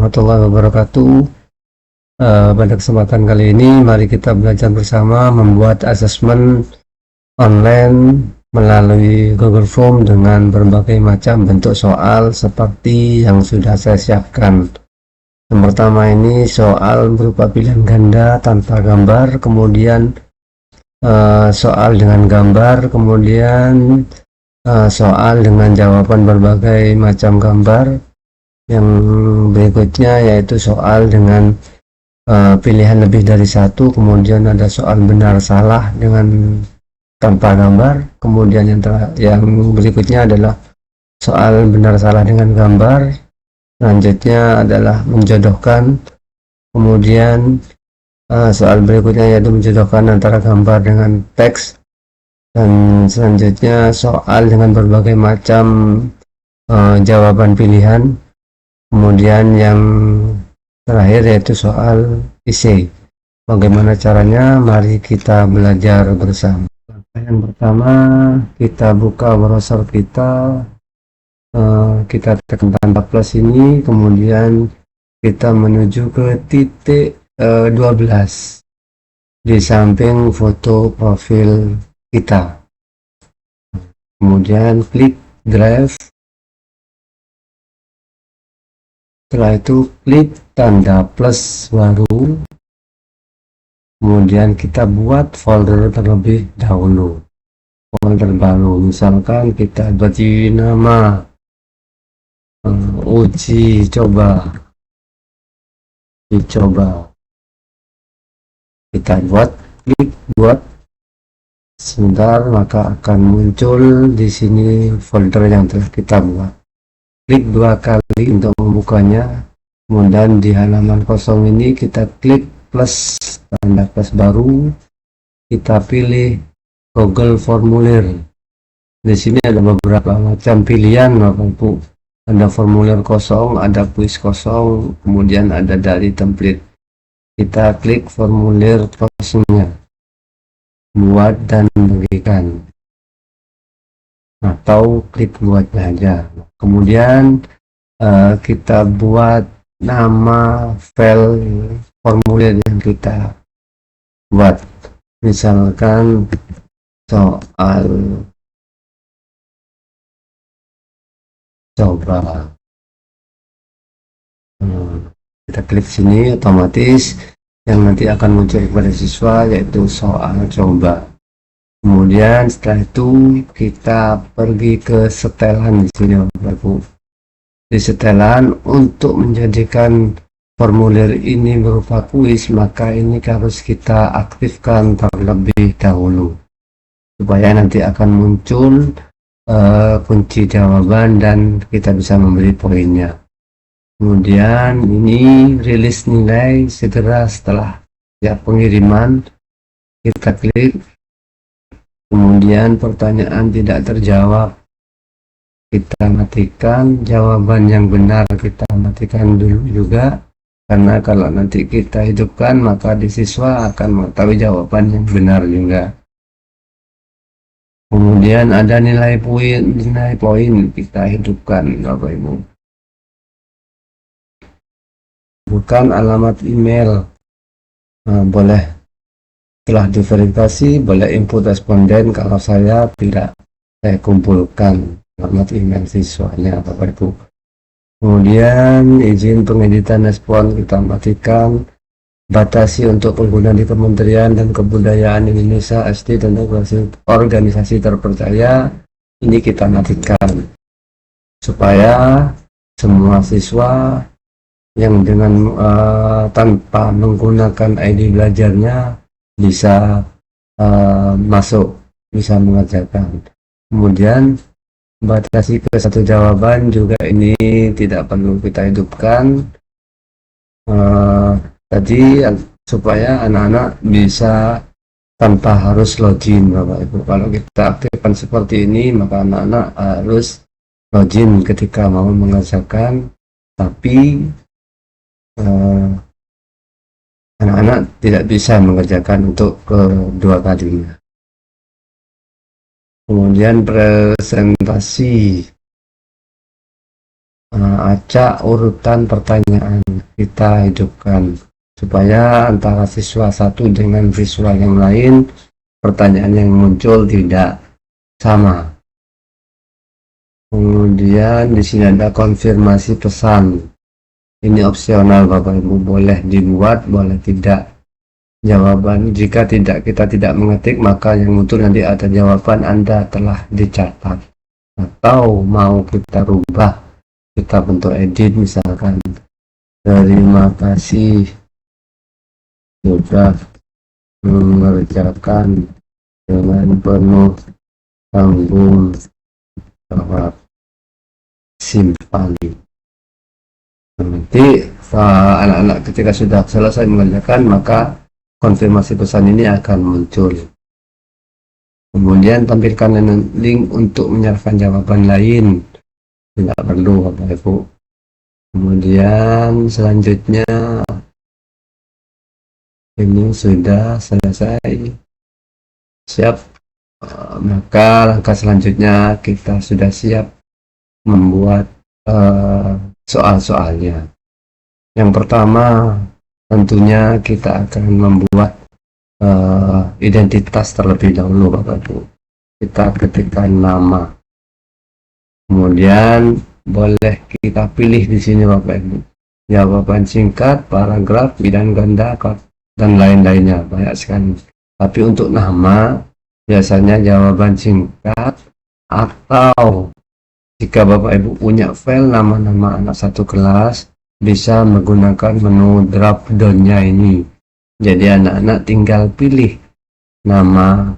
warahmatullahi wabarakatuh. Pada kesempatan kali ini mari kita belajar bersama membuat asesmen online melalui Google Form dengan berbagai macam bentuk soal seperti yang sudah saya siapkan. Yang pertama ini soal berupa pilihan ganda tanpa gambar, kemudian soal dengan gambar, kemudian soal dengan jawaban berbagai macam gambar. Yang berikutnya yaitu soal dengan pilihan lebih dari satu, kemudian ada soal benar salah dengan tanpa gambar, kemudian yang berikutnya adalah soal benar salah dengan gambar, selanjutnya adalah menjodohkan, kemudian soal berikutnya yaitu menjodohkan antara gambar dengan teks, dan selanjutnya soal dengan berbagai macam jawaban pilihan, kemudian yang terakhir yaitu soal isi. Bagaimana caranya? Mari kita belajar bersama. Langkah yang pertama, kita buka browser kita, kita tekan tanda plus ini, kemudian kita menuju ke titik 12 di samping foto profil kita, kemudian klik drive. Setelah itu klik tanda plus baru, kemudian kita buat folder terlebih dahulu, folder baru. Misalkan kita beri nama uji coba, kita klik buat. Sebentar, maka akan muncul di sini folder yang telah kita buat. Klik dua kali untuk membukanya, kemudian di halaman kosong ini kita klik plus, tanda plus baru, kita pilih Google Formulir. Di sini ada beberapa macam pilihan Bapak Ibu, ada formulir kosong, ada kuis kosong, kemudian ada dari template. Kita klik formulir kosongnya, buat dan bagikan, atau klik buatnya aja. Kemudian kita buat nama file formulir yang kita buat, misalkan soal coba. Kita klik sini, otomatis yang nanti akan muncul kepada siswa yaitu soal coba. Kemudian setelah itu kita pergi ke setelan di sini Bapak Ibu. Di setelan, untuk menjadikan formulir ini berupa kuis, maka ini harus kita aktifkan terlebih dahulu supaya nanti akan muncul kunci jawaban dan kita bisa memberi poinnya. Kemudian ini rilis nilai segera setelah pengiriman, kita klik. Kemudian pertanyaan tidak terjawab, kita matikan. Jawaban yang benar kita matikan dulu juga, karena kalau nanti kita hidupkan maka di siswa akan mengetahui jawaban yang benar juga. Kemudian ada nilai poin kita hidupkan Bapak Ibu. Bukan alamat email, boleh setelah diverifikasi, boleh input responden. Kalau saya tidak, saya kumpulkan alamat email siswanya Bapak Ibu. Kemudian izin pengeditan respon kita matikan. Batasi untuk pengguna di Kementerian dan Kebudayaan Indonesia SD dan organisasi terpercaya, ini kita matikan supaya semua siswa yang dengan tanpa menggunakan ID belajarnya bisa masuk, bisa mengerjakan. Kemudian batasi ke satu jawaban juga ini tidak perlu kita hidupkan, tadi supaya anak-anak bisa tanpa harus login Bapak Ibu. Kalau kita aktifkan seperti ini, maka anak-anak harus login ketika mau mengerjakan, tapi anak-anak tidak bisa mengerjakan untuk kedua kalinya. Kemudian presentasi, acak urutan pertanyaan, kita hidupkan supaya antara siswa satu dengan siswa yang lain pertanyaan yang muncul tidak sama. Kemudian di sini ada konfirmasi pesan. Ini opsional Bapak Ibu, boleh dibuat, boleh tidak. Jawaban jika tidak kita tidak mengetik, maka yang muncul nanti ada jawaban Anda telah dicatat. Atau mau kita rubah, kita bentuk edit misalkan, terima kasih sudah mengerjakan dengan penuh tanggung jawab, simpan. Nanti anak-anak ketika sudah selesai mengerjakan, maka konfirmasi pesan ini akan muncul. Kemudian tampilkan link untuk menyerahkan jawaban lain, tidak perlu Bapak Ibu. Kemudian selanjutnya ini sudah selesai, siap. Maka langkah selanjutnya kita sudah siap membuat soal-soalnya. Yang pertama tentunya kita akan membuat identitas terlebih dahulu Bapak Ibu. Kita ketikkan nama, kemudian boleh kita pilih di sini Bapak Ibu, jawaban singkat, paragraf, bidang ganda, dan lain-lainnya, banyak sekali. Tapi untuk nama biasanya jawaban singkat, atau jika Bapak Ibu punya file nama-nama anak satu kelas, bisa menggunakan menu drop down-nya ini. Jadi anak-anak tinggal pilih nama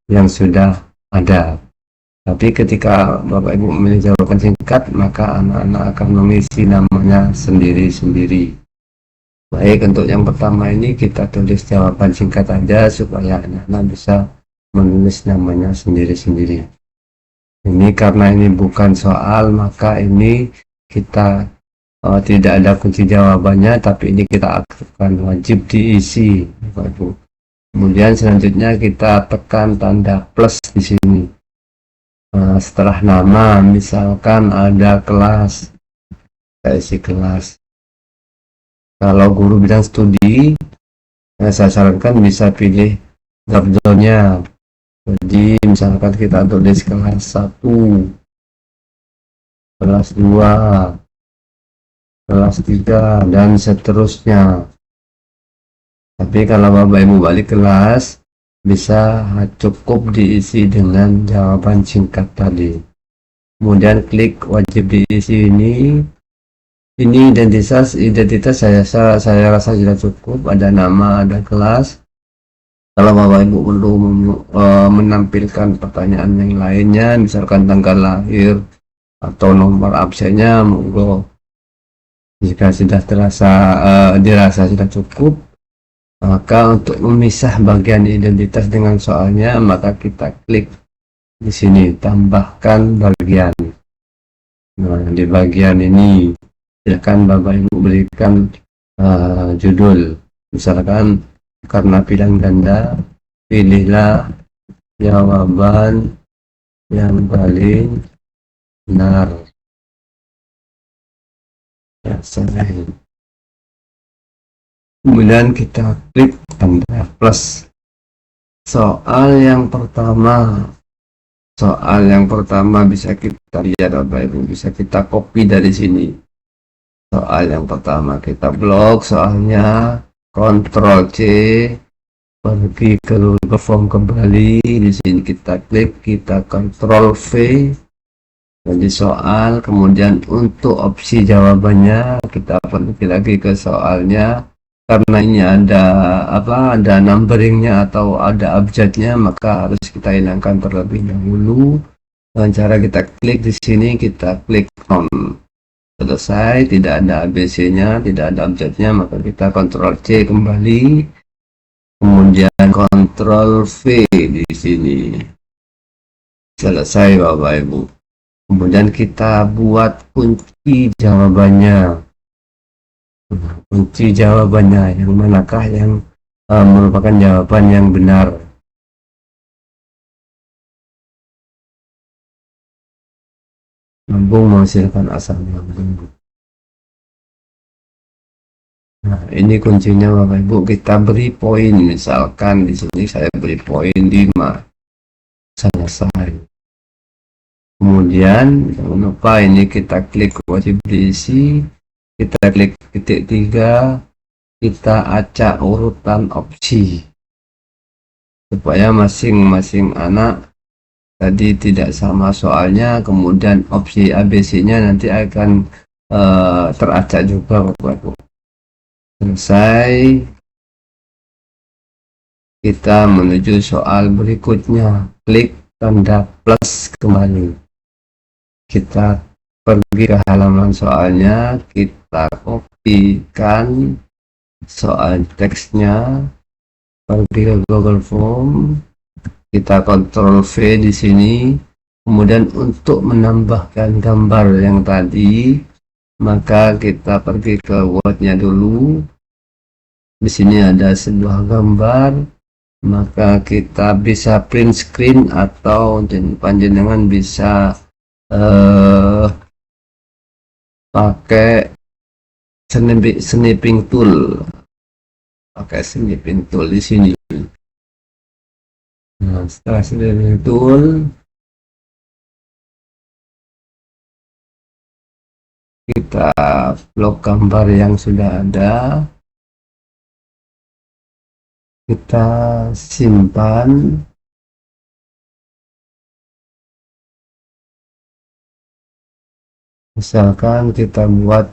yang sudah ada. Tapi ketika Bapak Ibu memilih jawaban singkat, maka anak-anak akan mengisi namanya sendiri-sendiri. Baik, untuk yang pertama ini kita tulis jawaban singkat aja supaya anak-anak bisa menulis namanya sendiri-sendiri. Ini karena ini bukan soal, maka ini kita tidak ada kunci jawabannya, tapi ini kita aktifkan wajib diisi Bapak Ibu. Kemudian selanjutnya kita tekan tanda plus di sini. Setelah nama, misalkan ada kelas, kita isi kelas. Kalau guru bidang studi, saya sarankan bisa pilih drop down-nya. Jadi misalkan kita tulis kelas 1, kelas 2, kelas 3, dan seterusnya. Tapi kalau Bapak Ibu balik kelas, bisa cukup diisi dengan jawaban singkat tadi. Kemudian klik wajib diisi ini. Ini identitas saya rasa sudah cukup, ada nama, ada kelas. Kalau Bapak Ibu perlu menampilkan pertanyaan yang lainnya, misalkan tanggal lahir atau nomor absennya, monggo. Jika sudah dirasa sudah cukup, maka untuk memisah bagian identitas dengan soalnya, maka kita klik di sini tambahkan bagian. Nah, di bagian ini silakan Bapak Ibu berikan judul, misalkan karena pilihan ganda, pilihlah jawaban yang paling benar. Ya, kemudian kita klik tanda plus. Soal yang pertama bisa kita lihat Bapak Ibu, bisa kita copy dari sini. Soal yang pertama kita blok soalnya, Ctrl C, pergi ke Google Form kembali. Di sini kita klik, kita Ctrl V, jadi soal. Kemudian untuk opsi jawabannya kita pergi lagi ke soalnya. Karena ini ada numberingnya atau ada abjadnya, maka harus kita hilangkan terlebih dahulu. Dengan cara kita klik di sini, kita klik on. Selesai, tidak ada ABC-nya, tidak ada abjadnya, maka kita Ctrl C kembali, kemudian Ctrl V di sini. Selesai Bapak Ibu. Kemudian kita buat kunci jawabannya. Kunci jawabannya yang manakah yang merupakan jawaban yang benar. lambung menghasilkan asam lambung. Nah, ini kuncinya Bapak Ibu, kita beri poin. Misalkan di sini saya beri poin 5, selesai. Kemudian jangan lupa ini kita klik wajib diisi, kita klik titik 3, kita acak urutan opsi supaya masing-masing anak tadi tidak sama soalnya, kemudian opsi ABC-nya nanti akan teracak juga Bapak Ibu. Selesai, kita menuju soal berikutnya, klik tanda plus kembali, kita pergi ke halaman soalnya, kita kopikan soal teksnya, pergi ke Google Form, kita Ctrl V di sini. Kemudian untuk menambahkan gambar yang tadi, maka kita pergi ke Word-nya dulu. Di sini ada sebuah gambar, maka kita bisa print screen atau panjenengan bisa pakai snipping tool, di sini. Nah, setelah snipping tool, kita blok gambar yang sudah ada, kita simpan. Misalkan kita buat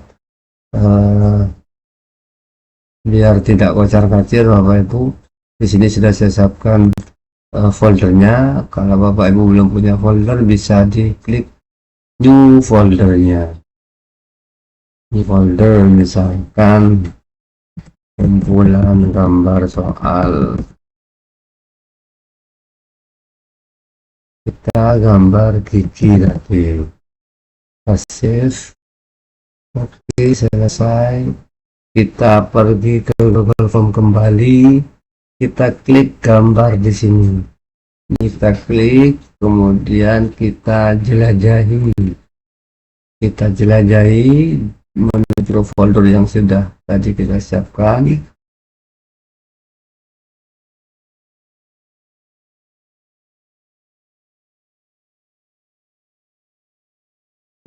biar tidak kocar-kacir Bapak Ibu, di sini sudah saya siapkan foldernya. Kalau Bapak Ibu belum punya folder, bisa diklik new foldernya. Di folder misalkan kumpulan gambar soal, kita gambar gigi tadi, save. Oke, selesai. Kita pergi ke Google Form kembali, kita klik gambar di sini, kita klik, kemudian kita jelajahi menuju folder yang sudah tadi kita siapkan.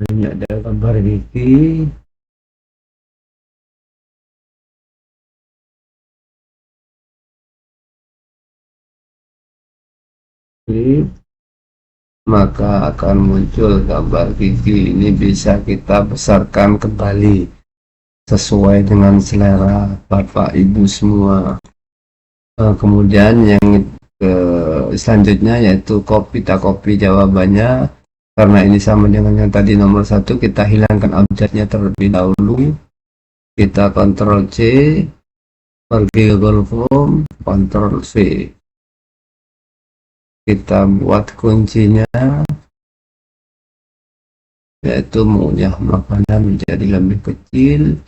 Ini ada gambar gigi. Maka akan muncul gambar gigi. Ini bisa kita besarkan kembali sesuai dengan selera Bapak Ibu semua. Kemudian yang selanjutnya yaitu kita copy jawabannya. Karena ini sama dengan yang tadi nomor 1, kita hilangkan abjadnya terlebih dahulu. Kita Ctrl C, pergi ke Google Form, Ctrl V. Kita buat kuncinya, yaitu mengunyah makanan menjadi lebih kecil.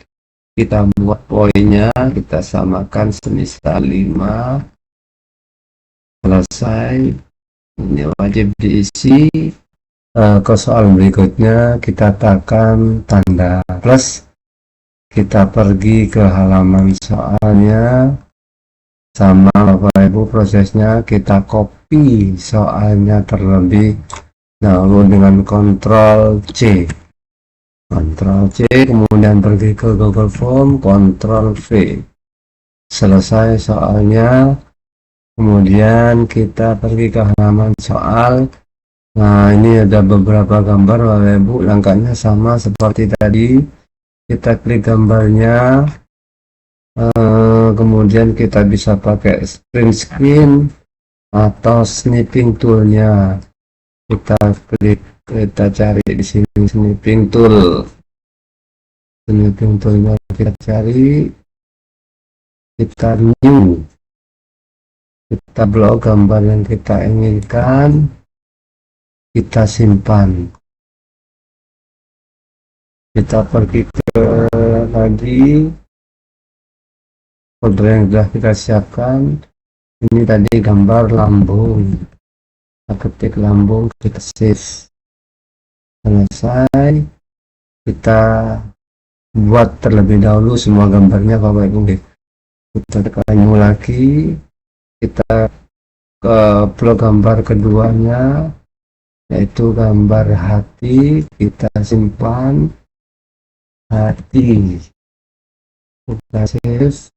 Kita buat poinnya, kita samakan semisal 5. Selesai. Ini wajib diisi. Ke soal berikutnya, kita tekan tanda plus, kita pergi ke halaman soalnya. Sama Bapak Ibu prosesnya, kita copy soalnya terlebih dahulu dengan Ctrl C, kemudian pergi ke Google Form, Ctrl V. Selesai soalnya, kemudian kita pergi ke halaman soal. Nah, ini ada beberapa gambar Bapak Ibu, langkahnya sama seperti tadi. Kita klik gambarnya, kemudian kita bisa pakai print screen atau snipping toolnya. Kita klik, kita cari di sini snipping toolnya, kita cari, kita new, kita blok gambar yang kita inginkan, kita simpan. Kita pergi ke tadi folder yang sudah kita siapkan. Ini tadi gambar lambung, kita ketik lambung, kita save. Selesai, kita buat terlebih dahulu semua gambarnya Bapak Ibu. Kita tekan new lagi, kita ke blok gambar keduanya, yaitu gambar hati. Kita simpan hati, kita save,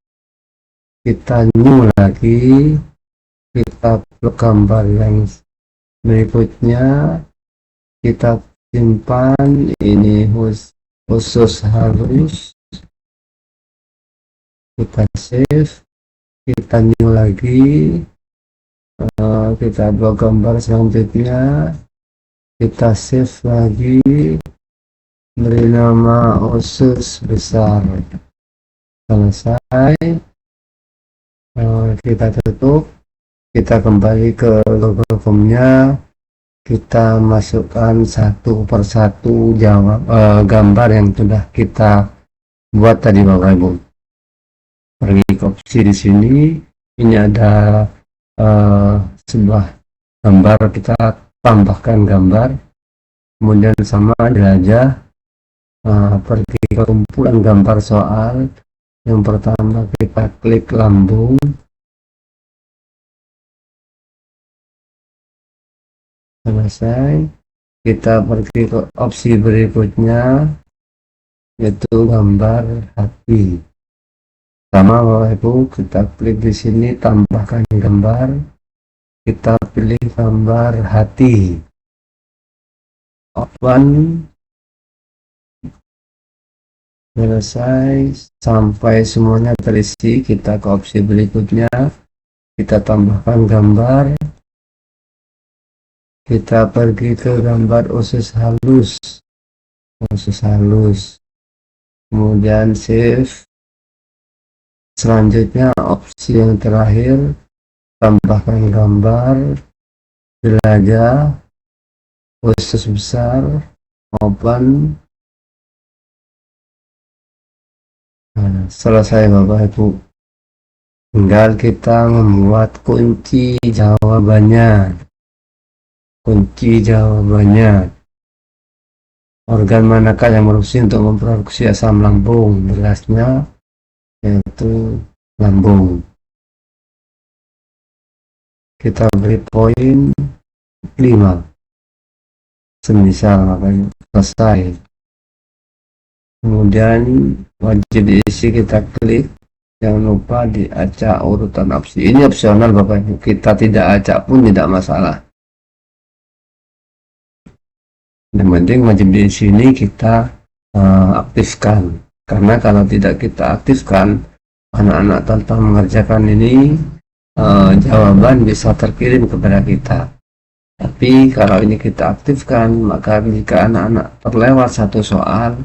kita new lagi, kita blok gambar yang berikutnya, kita simpan. Ini khusus halus, kita save, kita new lagi, kita blok gambar selanjutnya, kita save lagi, beri nama usus besar. Selesai, kita tutup, kita kembali ke Google Form-nya, kita masukkan satu persatu gambar yang sudah kita buat tadi Bapak Ibu. Pergi ke opsi di sini, ini ada sebuah gambar, kita tambahkan gambar, kemudian sama aja, pergi ke kumpulan gambar soal. Yang pertama kita klik lambung, selesai, kita pergi ke opsi berikutnya, yaitu gambar hati. Sama Bapak Ibu, kita klik di sini, tambahkan gambar, kita pilih gambar hati, open. Selesai, sampai semuanya terisi, kita ke opsi berikutnya, kita tambahkan gambar, kita pergi ke gambar usus halus, kemudian save. Selanjutnya opsi yang terakhir, tambahkan gambar, jelajah usus besar, open. Selesai Bapak Ibu, tinggal kita membuat kunci jawabannya. Organ manakah yang berfungsi untuk memproduksi asam lambung? Jelasnya yaitu lambung. Kita beri poin 5, semisal Bapak Ibu. Selesai. Kemudian wajib diisi, kita klik, jangan lupa diacak urutan opsi. Ini opsional Bapak Ibu, kita tidak acak pun tidak masalah. Yang penting wajib diisi ini kita aktifkan, karena kalau tidak kita aktifkan, anak-anak tanpa mengerjakan ini, jawaban bisa terkirim kepada kita. Tapi kalau ini kita aktifkan, maka jika anak-anak terlewat satu soal,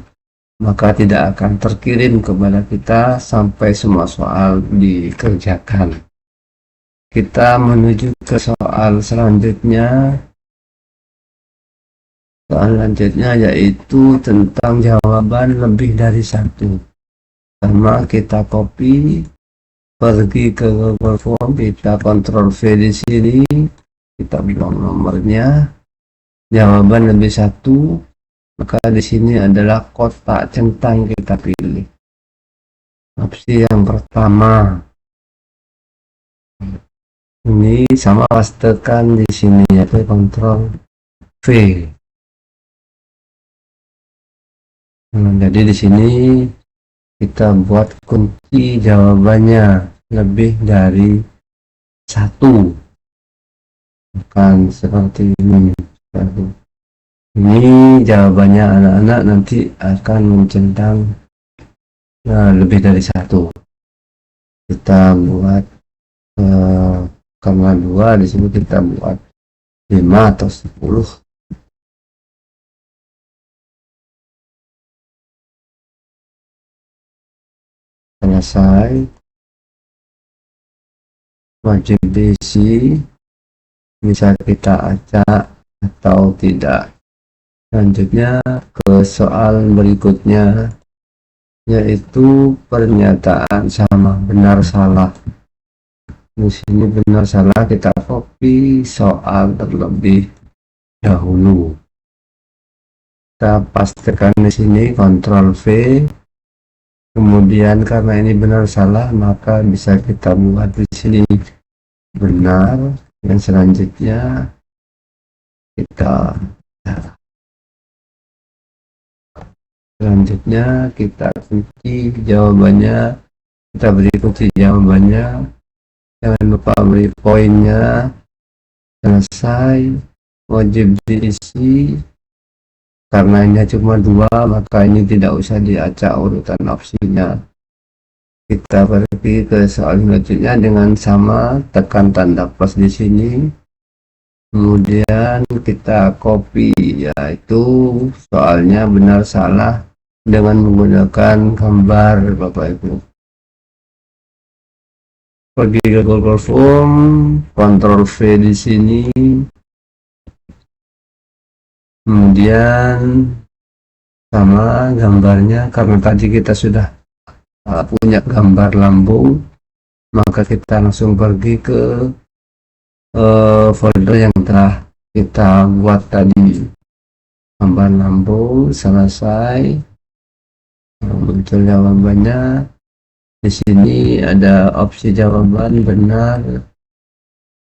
maka tidak akan terkirim kepada kita sampai semua soal dikerjakan. Kita menuju ke soal selanjutnya. Soal selanjutnya yaitu tentang jawaban lebih dari satu. Sama, kita copy, pergi ke Google Form, kita Ctrl V di sini, kita buang nomornya, jawaban lebih satu. Maka di sini adalah kotak centang, kita pilih opsi yang pertama. Ini sama, pastekan di sini, yaitu Ctrl V. Jadi di sini kita buat kunci jawabannya lebih dari satu, bukan seperti ini. Ini jawabannya anak-anak nanti akan mencentang lebih dari satu. Kita buat karena 2, di sini kita buat 5 atau 10. Selesai, wajib diisi, bisa kita acak atau tidak. Selanjutnya ke soal berikutnya, yaitu pernyataan sama benar salah. Di sini benar salah kita copy soal terlebih dahulu. kita pastikan di sini Ctrl V. Kemudian karena ini benar salah, maka bisa kita buat di sini benar. Dan selanjutnya kita kunci jawabannya, kita beri kunci jawabannya, jangan lupa beri poinnya. Selesai, wajib diisi. Karena ini cuma 2, maka ini tidak usah diacak urutan opsinya. Kita pergi ke soal selanjutnya dengan sama, tekan tanda plus di sini. Kemudian kita copy, yaitu soalnya benar salah dengan menggunakan gambar Bapak Ibu. Pergi ke Google Form, Ctrl V di sini. Kemudian sama gambarnya, karena tadi kita sudah punya gambar lambung, maka kita langsung pergi ke folder yang telah kita buat tadi, gambar lambung. Selesai, muncul jawabannya. Di sini ada opsi jawaban benar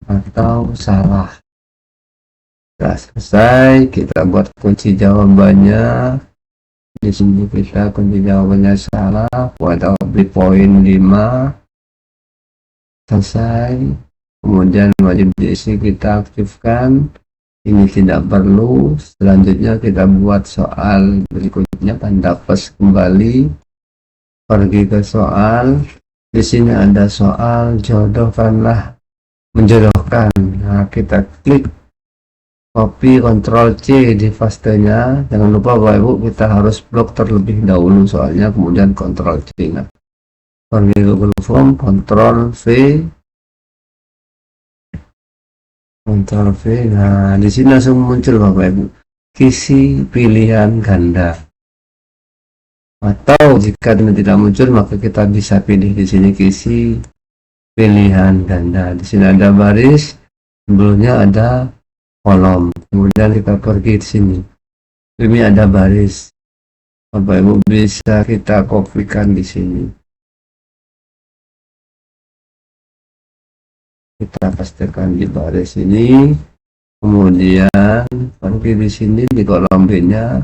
atau salah. Sudah selesai, kita buat kunci jawabannya. Di sini kita kunci jawabannya salah, atau beri poin 5. Selesai. Kemudian wajib diisi kita aktifkan, ini tidak perlu. Selanjutnya kita buat soal berikutnya, tanda plus kembali, pergi ke soal. Di sini ada soal jodohkanlah, menjodohkan. Nah, kita klik copy, Ctrl C di pastenya. Jangan lupa Bapak Ibu, kita harus blok terlebih dahulu soalnya, kemudian Ctrl C. Nah, pergi ke Google Form, Ctrl V. Ctrl V. Nah, di sini langsung muncul Bapak Ibu, isi pilihan ganda. Atau jika ini tidak muncul, maka kita bisa pilih di sini isi pilihan ganda. Di sini ada baris, sebelumnya ada kolom. Kemudian kita pergi di sini. Ini ada baris. Bapak Ibu bisa kita kopikan di sini. Kita pastikan di baris ini, kemudian pergi di sini di kolom B-nya,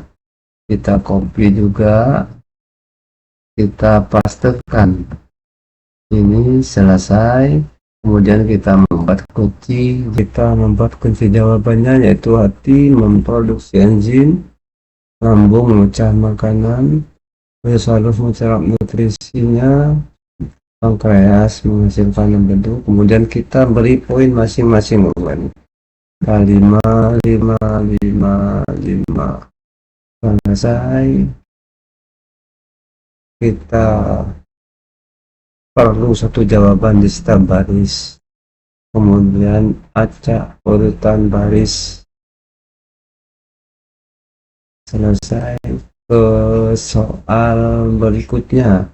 kita copy juga, kita pastekan ini. Selesai, kemudian kita membuat kunci jawabannya, yaitu hati memproduksi enzim, lambung memecah makanan, salur mencerap nutrisinya, pankreas menghasilkan bentuk. Kemudian kita beri poin masing-masing, 5, 5, 5. Selesai, kita perlu satu jawaban di setiap baris, kemudian acak urutan baris. Selesai, ke soal berikutnya.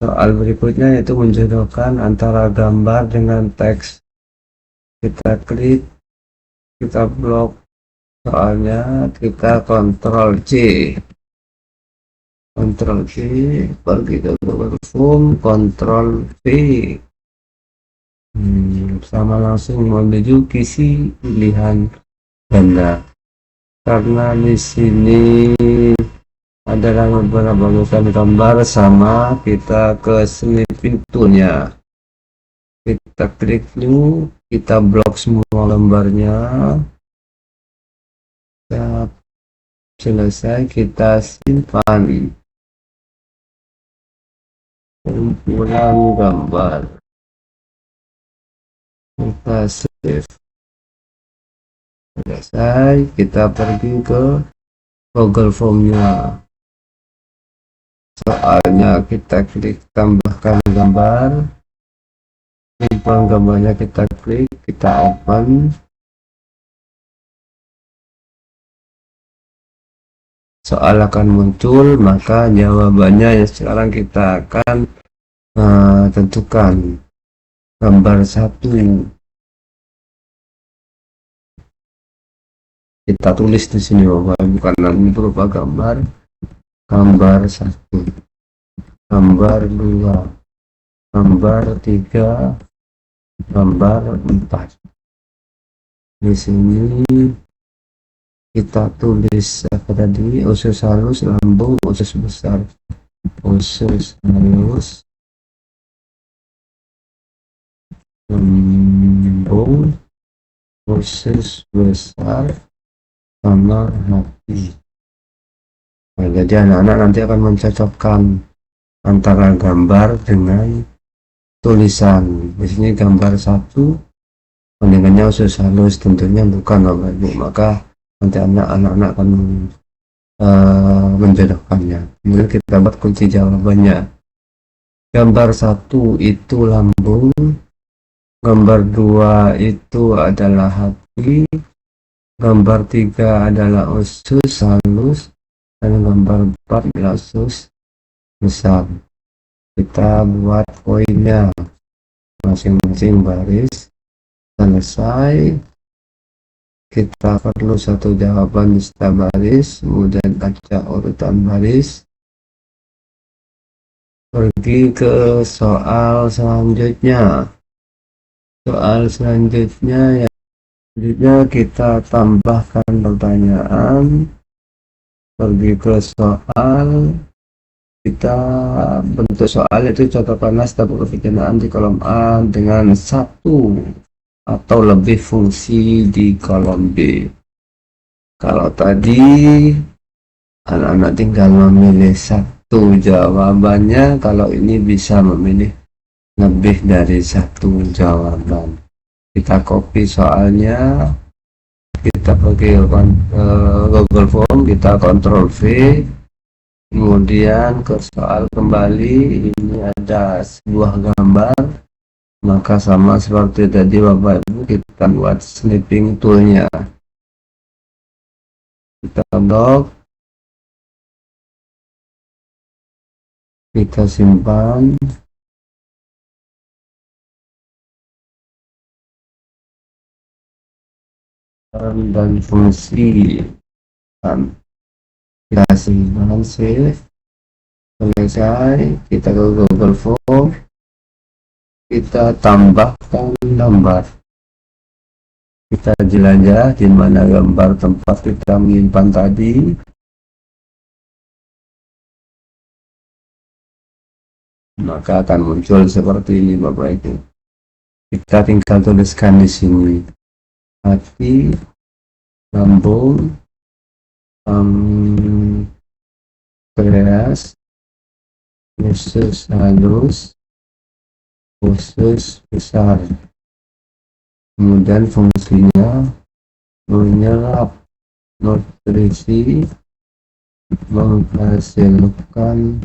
Soal berikutnya yaitu menjodohkan antara gambar dengan teks. Kita klik, kita blok soalnya, kita Ctrl C. Ctrl C, pergi ke Google Form, Ctrl V. Sama langsung menuju isi pilihan ganda. Karena di sini adalah beberapa gambar sama, kita ke semi pintunya, kita klik new, kita blok semua lembarnya. Selesai, kita simpan kumpulan gambar, kita save. Selesai, kita pergi ke Google Form-nya. Soalnya kita klik tambahkan gambar, simpan gambarnya, kita klik, kita open. Soal akan muncul, maka jawabannya yang sekarang kita akan tentukan. Gambar 1, kita tulis di sini Bapak Ibu, karena ini berupa gambar. Gambar 1, gambar 2, gambar 3, gambar 4. Di sini kita tulis apa tadi? Usus halus, lambung, usus besar. Usus halus, lambung, usus besar, sama hati. Nah, jadi anak-anak nanti akan mencocokkan antara gambar dengan tulisan. Di sini gambar 1, pandangannya usus halus, tentunya bukan Bapak Ibu, maka nanti anak-anak akan menjodohkannya. Kemudian kita buat kunci jawabannya. Gambar 1 itu lambung, gambar 2 itu adalah hati, gambar 3 adalah usus halus, dan gambar 4 adalah usus besar. Kita buat poinnya masing-masing baris. Selesai, kita perlu satu jawaban di setiap baris, kemudian baca urutan baris. Pergi ke soal selanjutnya. Soal selanjutnya kita tambahkan pertanyaan. Pergi ke soal, kita bentuk soal itu contohkanlah setiap pertanyaan di kolom A dengan 1 atau lebih fungsi di kolom B. Kalau tadi anak-anak tinggal memilih 1 jawabannya, kalau ini bisa memilih lebih dari 1 jawaban. Kita copy soalnya, kita pergi ke Google Form, kita Ctrl V, kemudian ke soal kembali. Ini ada sebuah gambar, maka sama seperti tadi Bapak Ibu, kita buat snipping toolnya. Kita blok, kita simpan, dan fungsi kita simpan, save. Selesai, kita ke Google Form, kita tambahkan gambar, kita jelajah di mana gambar tempat kita menyimpan tadi. Maka akan muncul seperti ini Bapak Ibu. Kita tinggal tuliskan di sini hati, lambung, pankreas, usus halus, usus besar. Kemudian fungsinya menyerap nutrisi, menghasilkan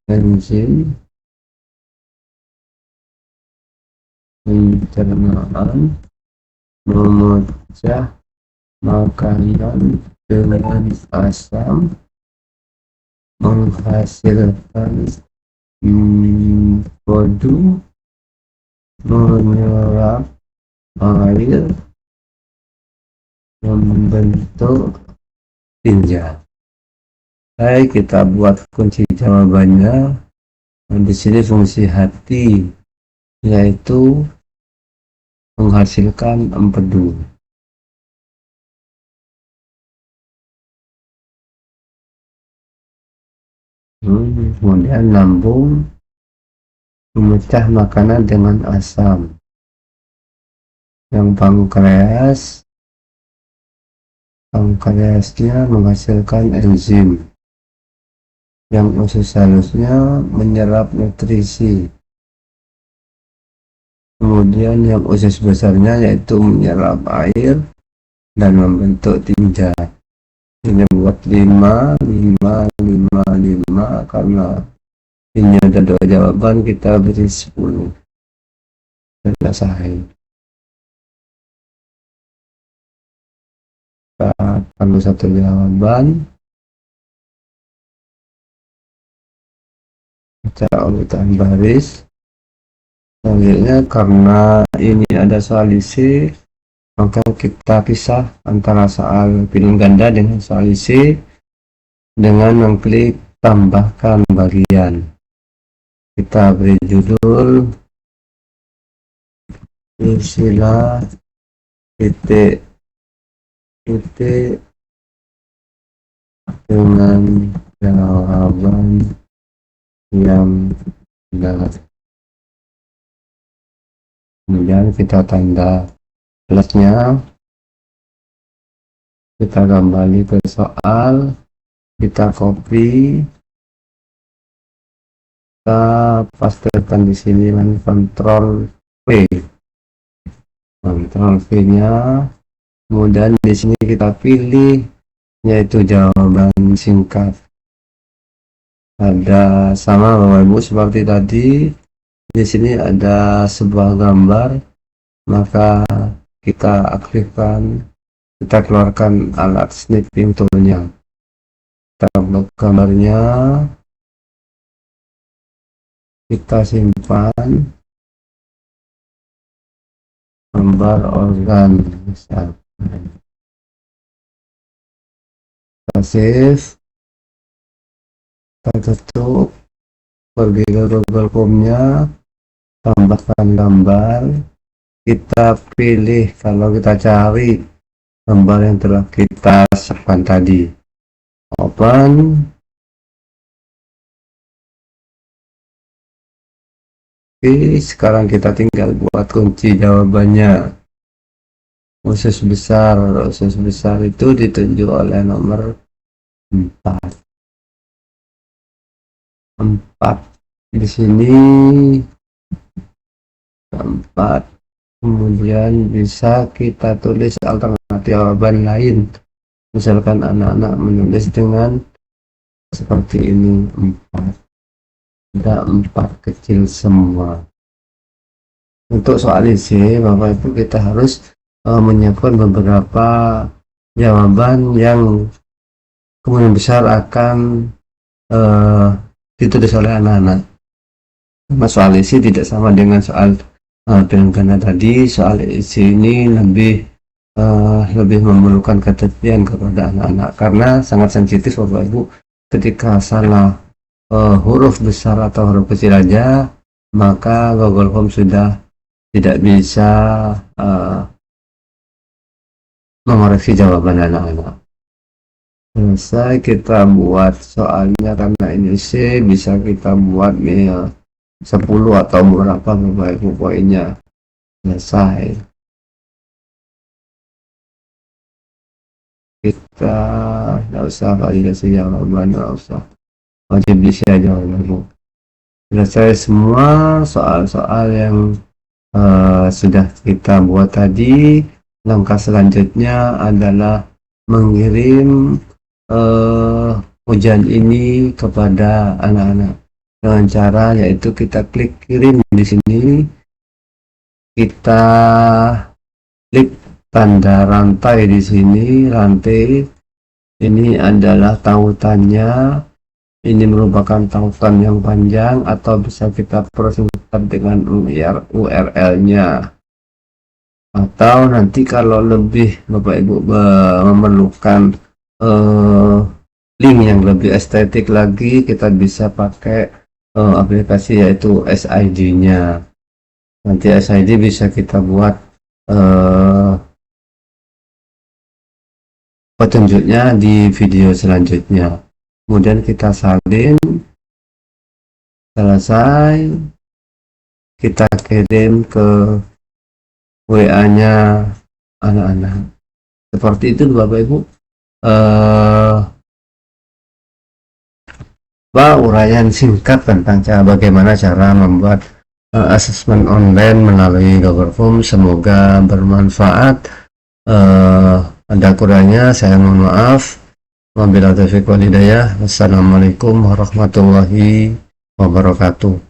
enzim, pencernaan, memecah makanan dengan asam, menghasilkan bodu, menyerap air, membentuk tinja. Baik, kita buat kunci jawabannya. Di sini fungsi hati yaitu menghasilkan empedu. Kemudian lambung memecah makanan dengan asam. Yang pankreasnya menghasilkan enzim. Yang usus halusnya menyerap nutrisi. Kemudian yang usus besarnya yaitu menyerap air dan membentuk tinja. Ini buat 5, 5, 5, 5, karena ini ada 2 jawaban, kita beri 10. Selesai. Kita perlu 1 jawaban. Baca urutan baris. Selanjutnya, karena ini ada soal isi, maka kita pisah antara soal pilihan ganda dengan soal isi dengan mengklik tambahkan bagian. Kita beri judul isilah titik dengan jawaban yang benar. Kemudian kita tanda plusnya, kita kembali ke soal, kita copy, kita pastekan di sini dengan Ctrl V, Ctrl V nya. Kemudian di sini kita pilih yaitu jawaban singkat. Ada sama Bapak Ibu seperti tadi. Di sini ada sebuah gambar, maka kita aktifkan, kita keluarkan alat snipping toolnya. Kita blok gambarnya, kita simpan gambar organ misalkan. Kita save, kita tutup, pergi ke Google Form-nya, tambahkan gambar, kita pilih, kalau kita cari gambar yang telah kita siapkan tadi, open. Oke, sekarang kita tinggal buat kunci jawabannya. Usus besar itu ditunjuk oleh nomor 4 di sini 4. Kemudian bisa kita tulis alternatif jawaban lain, misalkan anak-anak menulis dengan seperti ini, 4, ada 4 kecil semua. Untuk soal isi, Bapak Ibu, kita harus menyiapkan beberapa jawaban yang kemungkinan besar akan ditulis oleh anak-anak. Karena soal isi tidak sama dengan soal pilihan ganda tadi. Soal isi ini lebih memerlukan ketelitian kepada anak-anak karena sangat sensitif Bapak Ibu. Ketika salah huruf besar atau huruf kecil aja, maka Google Form sudah tidak bisa mengoreksi jawaban anak-anak. Selesai kita buat soalnya, karena ini C bisa kita buat 10 atau berapa Bapak Ibu poinnya. Selesai. Kita nggak usah validasi jawaban, nggak usah wajib diisi jawaban. Selesai semua soal-soal yang sudah kita buat tadi. Langkah selanjutnya adalah mengirim ujian ini kepada anak-anak dengan cara yaitu kita klik kirim di sini, kita klik tanda rantai di sini, rantai ini adalah tautannya, ini merupakan tautan yang panjang atau bisa kita persingkat dengan URL-nya. Atau nanti kalau lebih Bapak Ibu memerlukan link yang lebih estetik lagi, kita bisa pakai aplikasi yaitu SID-nya. Nanti SID bisa kita buat petunjuknya di video selanjutnya. Kemudian kita salin, selesai, kita kirim ke WA-nya anak-anak. Seperti itu Bapak Ibu. Uraian singkat tentang bagaimana cara membuat asesmen online melalui Google Form. Semoga bermanfaat. Ada kurangnya saya mohon maaf. Wabillahi taufiq wal hidayah. Wassalamualaikum warahmatullahi wabarakatuh.